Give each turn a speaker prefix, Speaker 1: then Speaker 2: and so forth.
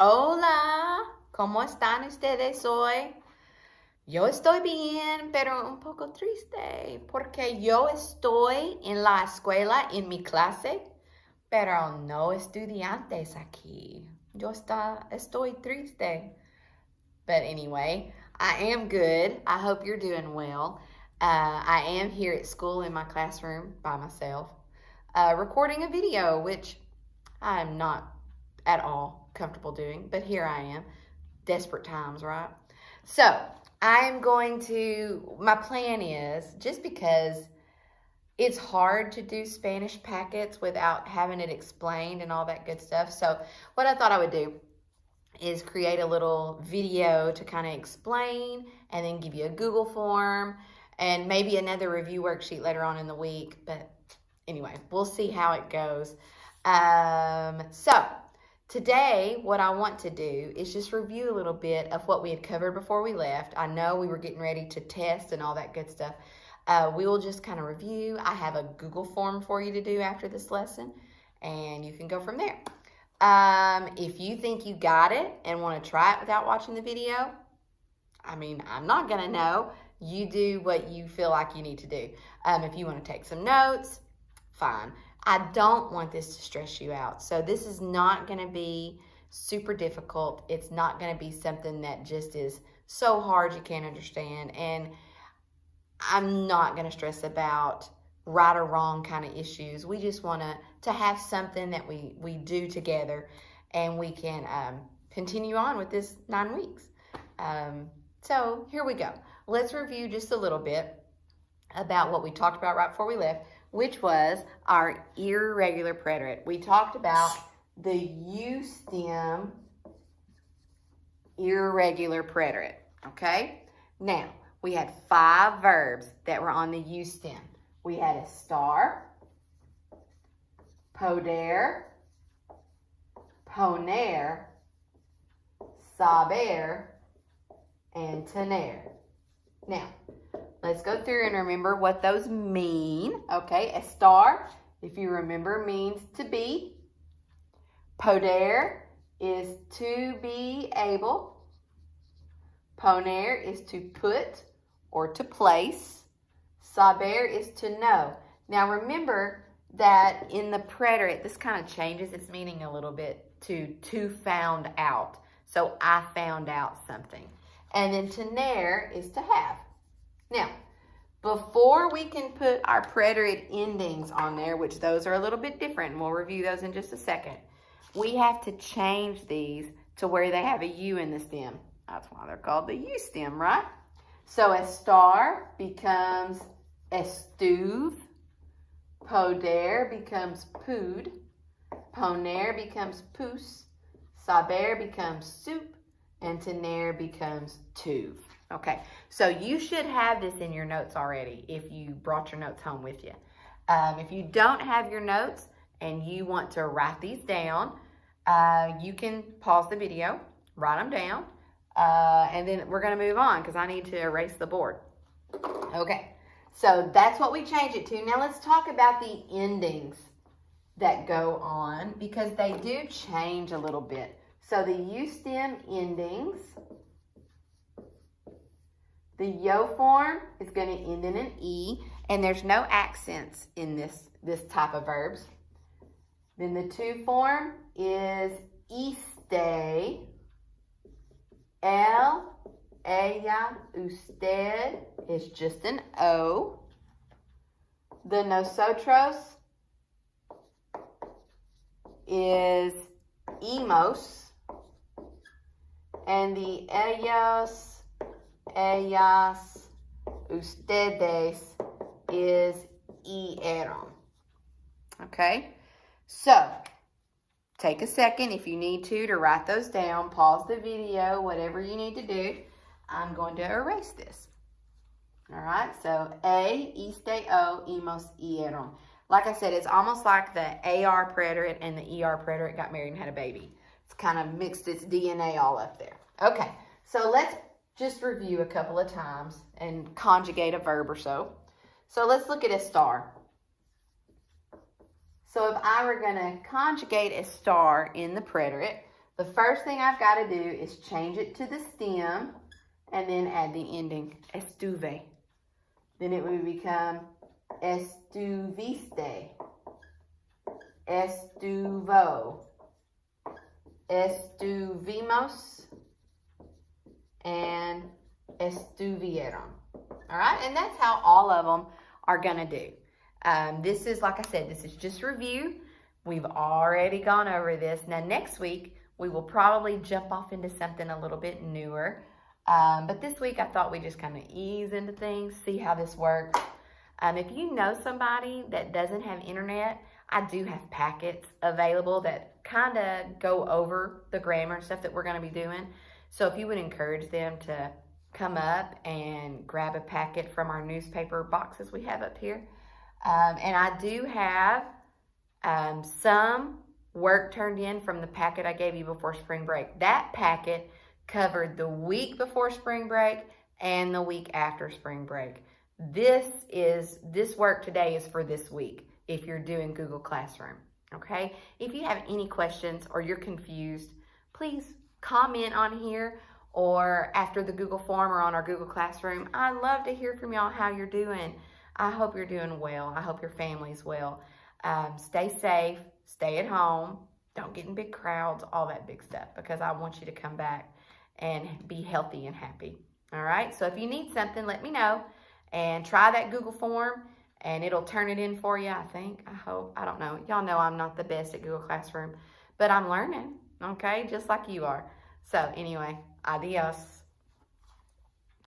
Speaker 1: Hola, ¿cómo están ustedes hoy? Yo estoy bien, pero un poco triste porque yo estoy en la escuela, en mi clase, pero no estudiantes aquí. Estoy triste. But anyway, I am good. I hope you're doing well. I am here at school in my classroom by myself, recording a video, which I'm not at all comfortable doing, but here I am. Desperate times, right? So, my plan is just because it's hard to do Spanish packets without having it explained and all that good stuff. So, what I thought I would do is create a little video to kind of explain and then give you a Google form and maybe another review worksheet later on in the week. But anyway, we'll see how it goes. So today, what I want to do is just review a little bit of what we had covered before we left. I know we were getting ready to test and all that good stuff. We will just kind of review. I have a Google form for you to do after this lesson, and you can go from there. If you think you got it and want to try it without watching the video, I'm not going to know. You do what you feel like you need to do. If you want to take some notes, fine. I don't want this to stress you out. So this is not going to be super difficult. It's not going to be something that just is so hard you can't understand. And I'm not going to stress about right or wrong kind of issues. We just want to have something that we do together, and we can continue on with this 9 weeks. So here we go. Let's review just a little bit about what we talked about right before we left, which was our irregular preterite. We talked about the U stem irregular preterite, okay? Now, we had 5 verbs that were on the U stem. We had estar, poder, poner, saber, and tener. Now, let's go through and remember what those mean. Okay, estar, if you remember, means to be. Poder is to be able. Poner is to put or to place. Saber is to know. Now remember that in the preterite, this kind of changes its meaning a little bit to found out. So I found out something. And then tener is to have. Now, before we can put our preterite endings on there, which those are a little bit different, and we'll review those in just a second, we have to change these to where they have a U in the stem. That's why they're called the U stem, right? So estar becomes estuve, poder becomes pud, poner becomes pus, saber becomes soup, and tener becomes tuve. Okay, so you should have this in your notes already if you brought your notes home with you. If you don't have your notes and you want to write these down, you can pause the video, write them down, and then we're going to move on because I need to erase the board. Okay, so that's what we changed it to. Now let's talk about the endings that go on because they do change a little bit. So the U stem endings, the yo form is going to end in an E, and there's no accents in this type of verbs. Then the to form is iste, él, ella, usted is just an O. The nosotros is emos. And the ellos, ellas, ustedes is eran. Okay? So, take a second if you need to write those down. Pause the video, whatever you need to do. I'm going to erase this. All right? So, iste, o, emos, eran. Like I said, it's almost like the AR preterite and the ER preterite got married and had a baby. It's kind of mixed its DNA all up there. Okay, so let's just review a couple of times and conjugate a verb or so. So let's look at estar. So if I were going to conjugate estar in the preterite, The first thing I've got to do is change it to the stem and then add the ending, estuve. Then it would become estuviste, estuvo, estuvimos, and estuvieron. All right, and that's how all of them are gonna do. This is, like I said, this is just review. We've already gone over this. Now next week, we will probably jump off into something a little bit newer. But this week, I thought we'd just kind of ease into things, see how this works. If you know somebody that doesn't have internet, I do have packets available that kind of go over the grammar and stuff that we're going to be doing. So if you would encourage them to come up and grab a packet from our newspaper boxes we have up here. And I do have some work turned in from the packet I gave you before spring break. That packet covered the week before spring break and the week after spring break. This work today is for this week if you're doing Google Classroom, okay? If you have any questions or you're confused, please comment on here or after the Google form or on our Google Classroom. I'd love to hear from y'all how you're doing. I hope you're doing well. I hope your family's well. Stay safe, stay at home, don't get in big crowds, all that big stuff, because I want you to come back and be healthy and happy. All right, so if you need something, let me know and try that Google form and it'll turn it in for you, I think, I hope. I don't know. Y'all know I'm not the best at Google Classroom, but I'm learning, okay, just like you are. So anyway, adios.